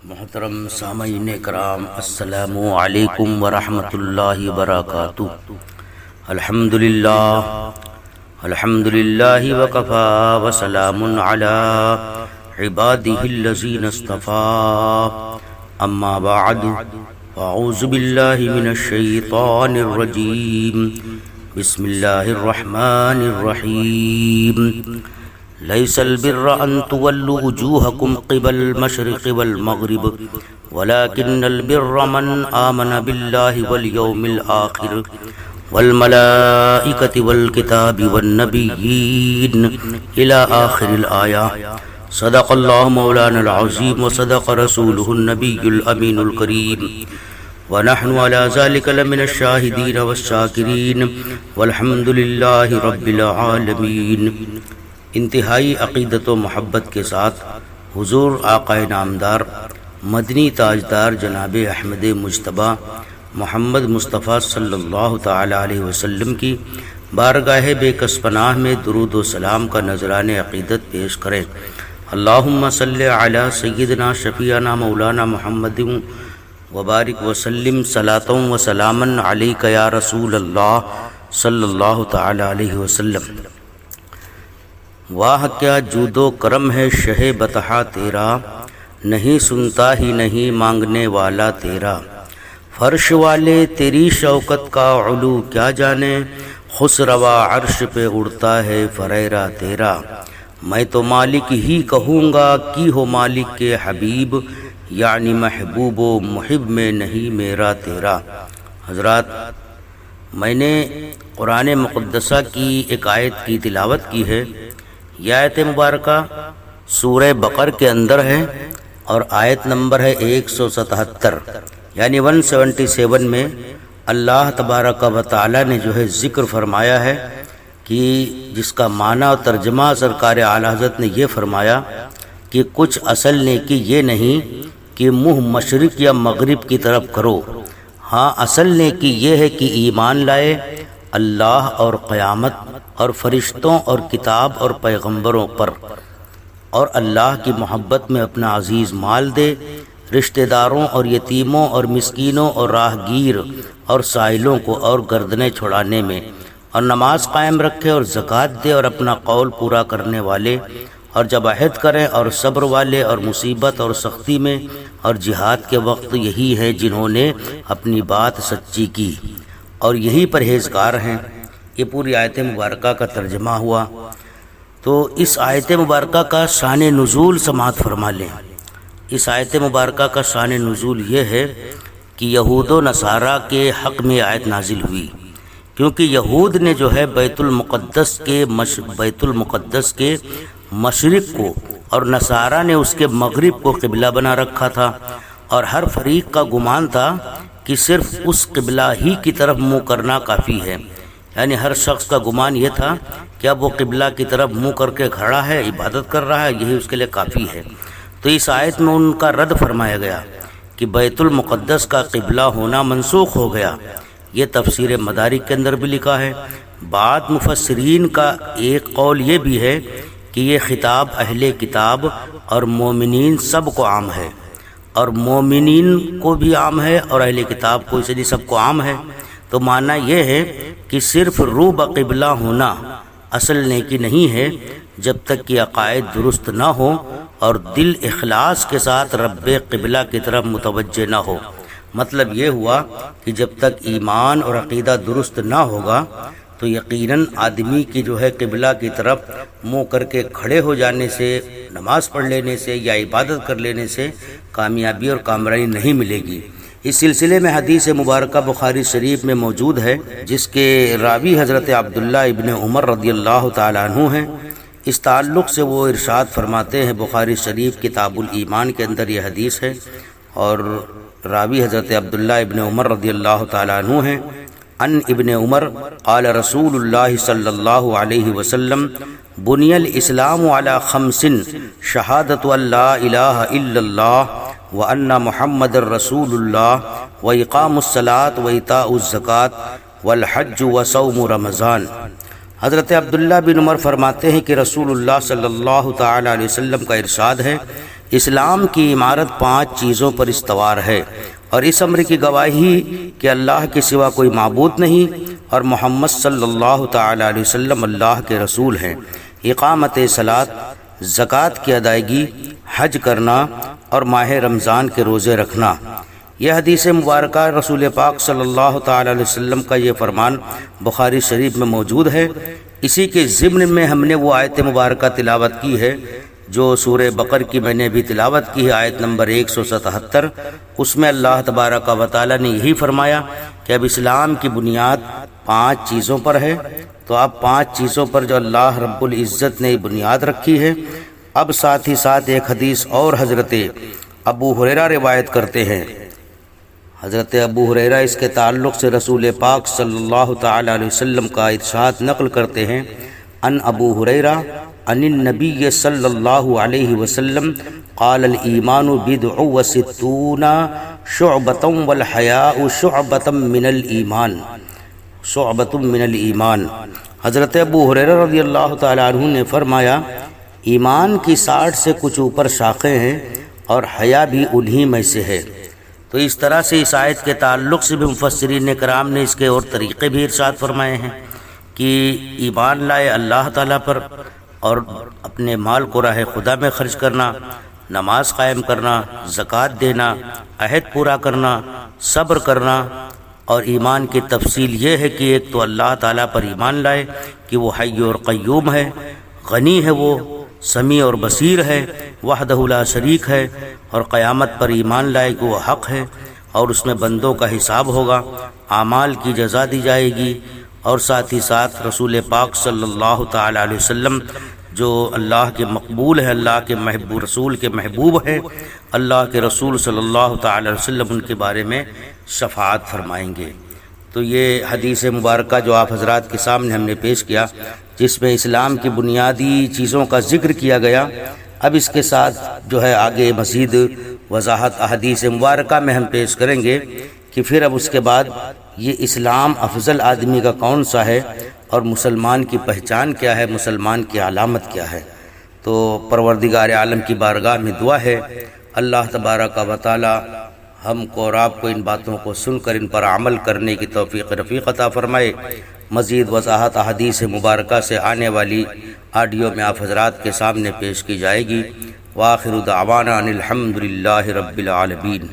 محترم سامعین کرام، السلام علیکم ورحمۃ اللہ وبرکاتہ۔ الحمدللہ وکفی وسلام علی عبادہ الذین اصطفی، اما بعد فاعوذ باللہ من الشیطان الرجیم، بسم اللہ الرحمن الرحیم۔ ليس البر أن تولوا وجوهكم قبل المشرق والمغرب ولكن البر من آمن بالله واليوم الآخر والملائكة والكتاب والنبيين إلى آخر الآية۔ صدق الله مولانا العظيم وصدق رسوله النبي الأمين الكريم، ونحن على ذلك لمن الشاهدين والشاكرين والحمد لله رب العالمين۔ انتہائی عقیدت و محبت کے ساتھ حضور آقا نامدار مدنی تاجدار جناب احمد مجتبی محمد مصطفیٰ صلی اللہ تعالی علیہ وسلم کی بارگاہ بے کس پناہ میں درود و سلام کا نذران عقیدت پیش کریں۔ اللہم صلی علی سیدنا شفیعنا مولانا محمد وبارک وسلم صلاۃ و سلاما علیک یا رسول اللہ صلی اللہ تعالی علیہ وسلم۔ واہ کیا جود و کرم ہے شہ بطحا تیرا، نہیں سنتا ہی نہیں مانگنے والا تیرا۔ فرش والے تیری شوکت کا علو کیا جانے، خسروا عرش پہ اڑتا ہے فریرا تیرا۔ میں تو مالک ہی کہوں گا کی ہو مالک کے حبیب، یعنی محبوب و محب میں نہیں میرا تیرا۔ حضرات، میں نے قرآن مقدسہ کی ایک آیت کی تلاوت کی ہے۔ یہ آیت مبارکہ سورہ بقر کے اندر ہے اور آیت نمبر ہے 177، یعنی 177 میں اللہ تبارک و تعالی نے جو ہے ذکر فرمایا ہے کہ جس کا معنی اور ترجمہ سرکار اعلیٰ حضرت نے یہ فرمایا کہ کچھ اصل نیکی یہ نہیں کہ منہ مشرق یا مغرب کی طرف کرو، ہاں اصل نیکی یہ ہے کہ ایمان لائے اللہ اور قیامت اور فرشتوں اور کتاب اور پیغمبروں پر، اور اللہ کی محبت میں اپنا عزیز مال دے، رشتہ داروں اور یتیموں اور مسکینوں اور راہگیر اور سائلوں کو اور گردنیں چھڑانے میں، اور نماز قائم رکھے اور زکوٰۃ دے، اور اپنا قول پورا کرنے والے، اور جب عہد کریں اور صبر والے، اور مصیبت اور سختی میں اور جہاد کے وقت یہی ہیں جنہوں نے اپنی بات سچی کی، اور یہی پرہیزگار ہیں۔ یہ پوری آیت مبارکہ کا ترجمہ ہوا۔ تو اس آیت مبارکہ کا شان نزول سماعت فرما لیں۔ اس آیت مبارکہ کا شان نزول یہ ہے کہ یہود و نصارہ کے حق میں آیت نازل ہوئی، کیونکہ یہود نے جو ہے بیت المقدس کے مشرق کو اور نصارہ نے اس کے مغرب کو قبلہ بنا رکھا تھا، اور ہر فریق کا گمان تھا کہ صرف اس قبلہ ہی کی طرف منہ کرنا کافی ہے، یعنی ہر شخص کا گمان یہ تھا کہ اب وہ قبلہ کی طرف منہ کر کے کھڑا ہے، عبادت کر رہا ہے، یہی اس کے لیے کافی ہے۔ تو اس آیت میں ان کا رد فرمایا گیا کہ بیت المقدس کا قبلہ ہونا منسوخ ہو گیا۔ یہ تفسیر مدارک کے اندر بھی لکھا ہے۔ بعض مفسرین کا ایک قول یہ بھی ہے کہ یہ خطاب اہل کتاب اور مومنین سب کو عام ہے، اور مومنین کو بھی عام ہے اور اہل کتاب کو اس لیے سب کو عام ہے۔ تو معنی یہ ہے کہ صرف رو بقبلہ ہونا اصل نیکی نہیں ہے جب تک کہ عقائد درست نہ ہو اور دل اخلاص کے ساتھ رب قبلہ کی طرف متوجہ نہ ہو۔ مطلب یہ ہوا کہ جب تک ایمان اور عقیدہ درست نہ ہوگا تو یقیناً آدمی کی جو ہے قبلہ کی طرف منہ کر کے کھڑے ہو جانے سے، نماز پڑھ لینے سے یا عبادت کر لینے سے کامیابی اور کامرانی نہیں ملے گی۔ اس سلسلے میں حدیث مبارکہ بخاری شریف میں موجود ہے، جس کے راوی حضرت عبداللہ ابن عمر رضی اللہ تعالیٰ عنہ ہیں۔ اس تعلق سے وہ ارشاد فرماتے ہیں، بخاری شریف کتاب الایمان کے اندر یہ حدیث ہے، اور راوی حضرت عبداللہ ابن عمر رضی اللہ تعالیٰ عنہ ہیں۔ ان ابن عمر قال رسول اللہ صلی اللہ علیہ وسلم بنی الاسلام علی خمس شہادت ان لا الہ الا اللہ وَأَنَّ محمد الرسول اللہ وَإِقَامُ الصَّلَاةِ وَإِيتَاءُ الزَّكَاةِ وَالْحَجُّ وَصَوْمُ رمضان۔ حضرت عبداللہ بن عمر فرماتے ہیں کہ رسول اللہ صلی اللہ تعالی علیہ وسلم کا ارشاد ہے اسلام کی عمارت 5 چیزوں پر استوار ہے، اور اس امر کی گواہی کہ اللہ کے سوا کوئی معبود نہیں اور محمد صلی اللہ تعالی علیہ وسلم اللہ کے رسول ہیں۔ اقامت صلاۃ، زکوٰۃ کی ادائیگی، حج کرنا اور ماہ رمضان کے روزے رکھنا۔ یہ حدیث مبارکہ رسول پاک صلی اللہ تعالی علیہ وسلم کا یہ فرمان بخاری شریف میں موجود ہے۔ اسی کے ضمن میں ہم نے وہ آیت مبارکہ تلاوت کی ہے جو سورہ بقرہ کی میں نے بھی تلاوت کی ہے، آیت نمبر 177۔ اس میں اللہ تبارک و تعالی نے یہی فرمایا کہ اب اسلام کی بنیاد 5 چیزوں پر ہے۔ تو اب 5 چیزوں پر جو اللہ رب العزت نے بنیاد رکھی ہے، اب ساتھ ہی ساتھ ایک حدیث اور حضرت ابو ہریرہ روایت کرتے ہیں۔ حضرت ابو ہریرہ اس کے تعلق سے رسول پاک صلی اللہ تعالی علیہ وسلم کا ارشاد نقل کرتے ہیں، ان ابو ہریرہ ان النبی صلی اللہ علیہ وسلم قال الایمان بدع وستون شعبۃ والحیاء شعبۃ من الایمان، شعبۃ من الایمان۔ حضرت ابو ہریرہ رضی اللہ تعالی عنہ نے فرمایا، ایمان کی 60 سے کچھ اوپر شاخیں ہیں اور حیا بھی انہی میں سے ہے۔ تو اس طرح سے اس آیت کے تعلق سے بھی مفسرین کرام نے اس کے اور طریقے بھی ارشاد فرمائے ہیں کہ ایمان لائے اللہ تعالیٰ پر اور اپنے مال کو راہ خدا میں خرچ کرنا، نماز قائم کرنا، زکوٰۃ دینا، عہد پورا کرنا، صبر کرنا۔ اور ایمان کی تفصیل یہ ہے کہ ایک تو اللہ تعالیٰ پر ایمان لائے کہ وہ حی اور قیوم ہے، غنی ہے، وہ سمیع اور بصیر ہے، وحدہ لا شریک ہے، اور قیامت پر ایمان لائے کہ وہ حق ہے اور اس میں بندوں کا حساب ہوگا، اعمال کی جزا دی جائے گی۔ اور ساتھ ہی ساتھ رسول پاک صلی اللہ تعالی علیہ وسلم جو اللہ کے مقبول ہیں، اللہ کے محبوب، رسول کے محبوب ہیں، اللہ کے رسول صلی اللہ تعالی علیہ وسلم ان کے بارے میں شفاعت فرمائیں گے۔ تو یہ حدیث مبارکہ جو آپ حضرات کے سامنے ہم نے پیش کیا، جس میں اسلام کی بنیادی چیزوں کا ذکر کیا گیا، اب اس کے ساتھ جو ہے آگے مزید وضاحت احادیث مبارکہ میں ہم پیش کریں گے کہ پھر اب اس کے بعد یہ اسلام افضل آدمی کا کون سا ہے اور مسلمان کی پہچان کیا ہے، مسلمان کی علامت کیا ہے۔ تو پروردگار عالم کی بارگاہ میں دعا ہے اللہ تبارک و تعالی ہم کو اور آپ کو ان باتوں کو سن کر ان پر عمل کرنے کی توفیق رفیق عطا فرمائے۔ مزید وضاحت احادیث مبارکہ سے آنے والی آڈیو میں آپ حضرات کے سامنے پیش کی جائے گی۔ وآخر دعوانا ان الحمد للہ رب العالمین۔